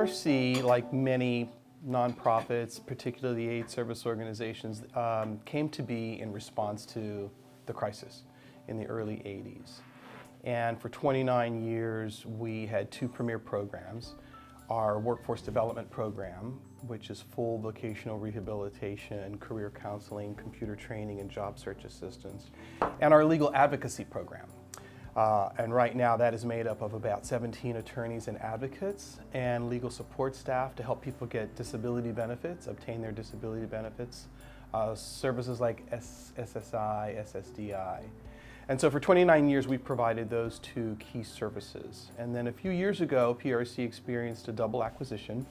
PRC, like many nonprofits, particularly aid service organizations, came to be in response to the crisis in the early 80s. And for 29 years, we had two premier programs. Our workforce development program, which is full vocational rehabilitation, career counseling, computer training, and job search assistance, and our legal advocacy program. And right now that is made up of about 17 attorneys and advocates and legal support staff to help people get disability benefits, obtain their disability benefits, services like SSI, SSDI. And so for 29 years we've provided those two key services. And then a few years ago, PRC experienced a double acquisition.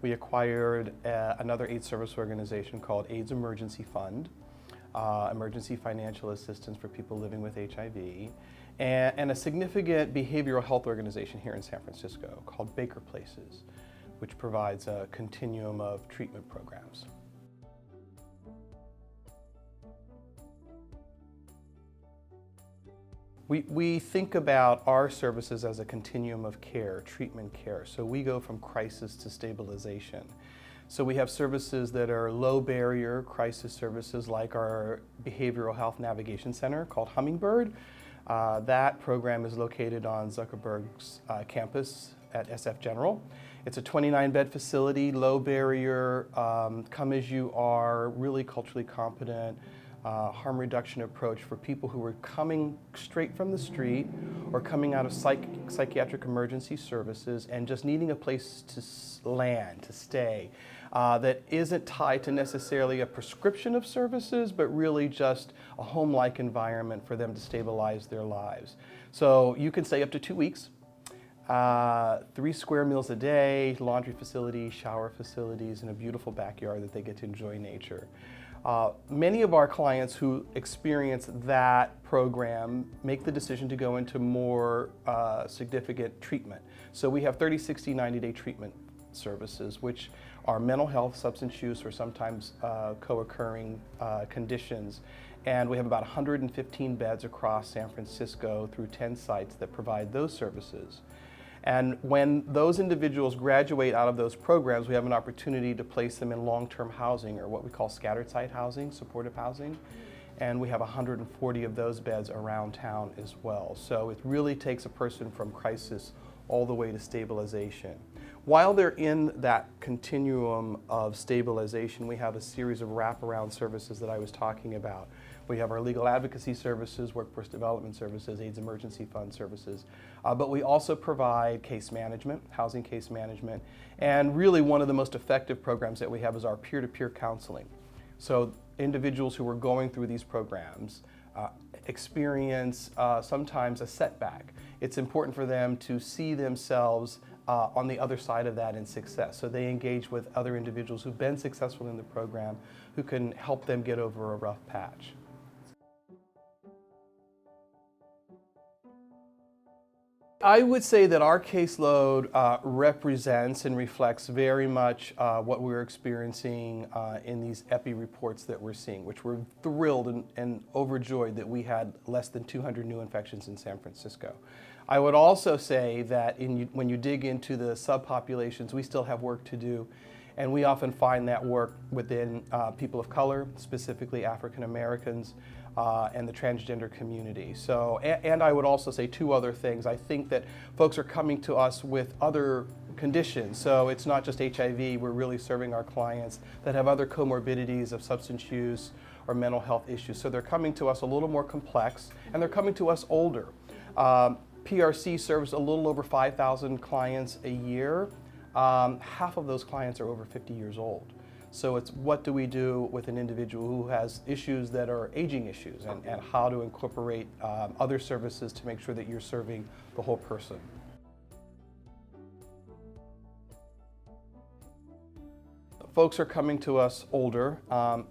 We acquired another aid service organization called AIDS Emergency Fund, emergency financial assistance for people living with HIV, and a significant behavioral health organization here in San Francisco called Baker Places, which provides a continuum of treatment programs. We think about our services as a continuum of care, treatment care. So we go from crisis to stabilization. So we have services that are low barrier crisis services like our Behavioral Health Navigation Center called Hummingbird. That program is located on Zuckerberg's campus at SF General. It's a 29-bed facility, low barrier, come as you are, really culturally competent, harm reduction approach for people who are coming straight from the street or coming out of psychiatric emergency services and just needing a place to land, to stay, that isn't tied to necessarily a prescription of services, but really just a home-like environment for them to stabilize their lives. So you can stay up to 2 weeks, 3 square meals a day, laundry facilities, shower facilities, and a beautiful backyard that they get to enjoy nature. Many of our clients who experience that program make the decision to go into more significant treatment. So we have 30, 60, 90-day treatment services, which are mental health, substance use, or sometimes co-occurring conditions. And we have about 115 beds across San Francisco through 10 sites that provide those services. And when those individuals graduate out of those programs, we have an opportunity to place them in long-term housing, or what we call scattered site housing, supportive housing. And we have 140 of those beds around town as well. So it really takes a person from crisis all the way to stabilization. While they're in that continuum of stabilization, we have a series of wraparound services that I was talking about. We have our legal advocacy services, workforce development services, AIDS emergency fund services, but we also provide case management, housing case management, and really one of the most effective programs that we have is our peer-to-peer counseling. So individuals who are going through these programs experience sometimes a setback. It's important for them to see themselves on the other side of that in success. So they engage with other individuals who've been successful in the program who can help them get over a rough patch. I would say that our caseload represents and reflects very much what we're experiencing in these EPI reports that we're seeing, which we're thrilled and overjoyed that we had less than 200 new infections in San Francisco. I would also say that when you dig into the subpopulations, we still have work to do, and we often find that work within people of color, specifically African Americans, and the transgender community. So, and I would also say two other things. I think that folks are coming to us with other conditions. So it's not just HIV, we're really serving our clients that have other comorbidities of substance use or mental health issues. So they're coming to us a little more complex, and they're coming to us older. PRC serves a little over 5,000 clients a year. Half of those clients are over 50 years old. So it's what do we do with an individual who has issues that are aging issues, and how to incorporate other services to make sure that you're serving the whole person. Folks are coming to us older,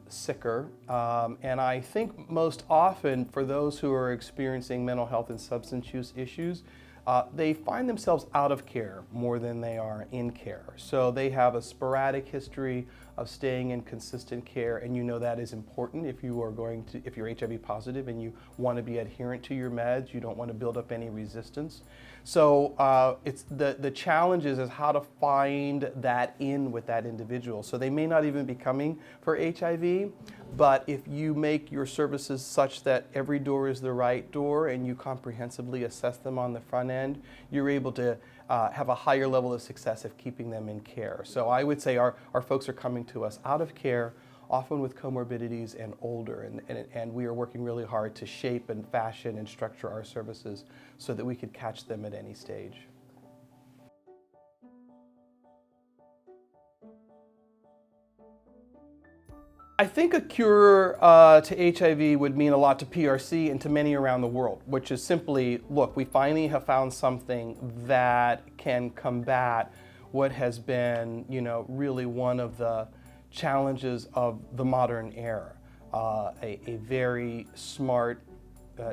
sicker, and I think most often for those who are experiencing mental health and substance use issues, they find themselves out of care more than they are in care. So they have a sporadic history of staying in consistent care, and you know that is important if you're HIV positive and you want to be adherent to your meds, you don't want to build up any resistance. So it's the challenge is how to find that in with that individual. So they may not even be coming for HIV, but if you make your services such that every door is the right door and you comprehensively assess them on the front end, you're able to have a higher level of success of keeping them in care. So I would say our folks are coming to us out of care, often with comorbidities and older, and we are working really hard to shape and fashion and structure our services so that we could catch them at any stage. I think a cure to HIV would mean a lot to PRC and to many around the world, which is simply, look, we finally have found something that can combat what has been, really one of the challenges of the modern era, a very smart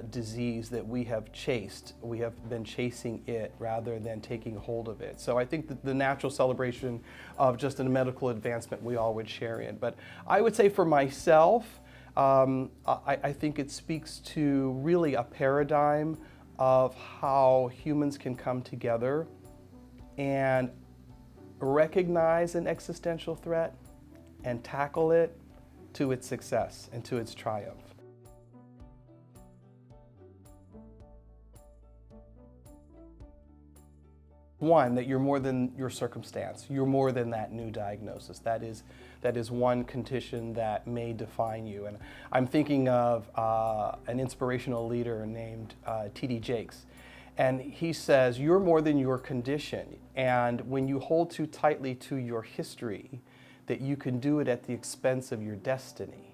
disease that we have chased. We have been chasing it rather than taking hold of it. So I think that the natural celebration of just a medical advancement we all would share in. But I would say for myself, I think it speaks to really a paradigm of how humans can come together and recognize an existential threat and tackle it to its success and to its triumph. One, that you're more than your circumstance. You're more than that new diagnosis. That is one condition that may define you. And I'm thinking of an inspirational leader named T.D. Jakes. And he says, you're more than your condition. And when you hold too tightly to your history, that you can do it at the expense of your destiny.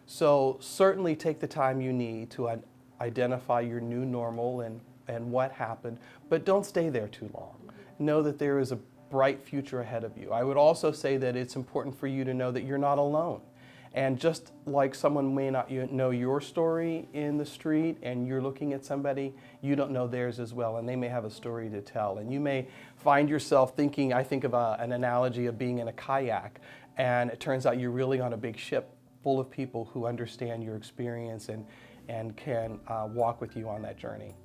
So certainly take the time you need to identify your new normal and what happened, but don't stay there too long. Know that there is a bright future ahead of you. I would also say that it's important for you to know that you're not alone. And just like someone may not know your story in the street and you're looking at somebody, you don't know theirs as well, and they may have a story to tell. And you may find yourself thinking, I think of an analogy of being in a kayak, and it turns out you're really on a big ship full of people who understand your experience and can walk with you on that journey.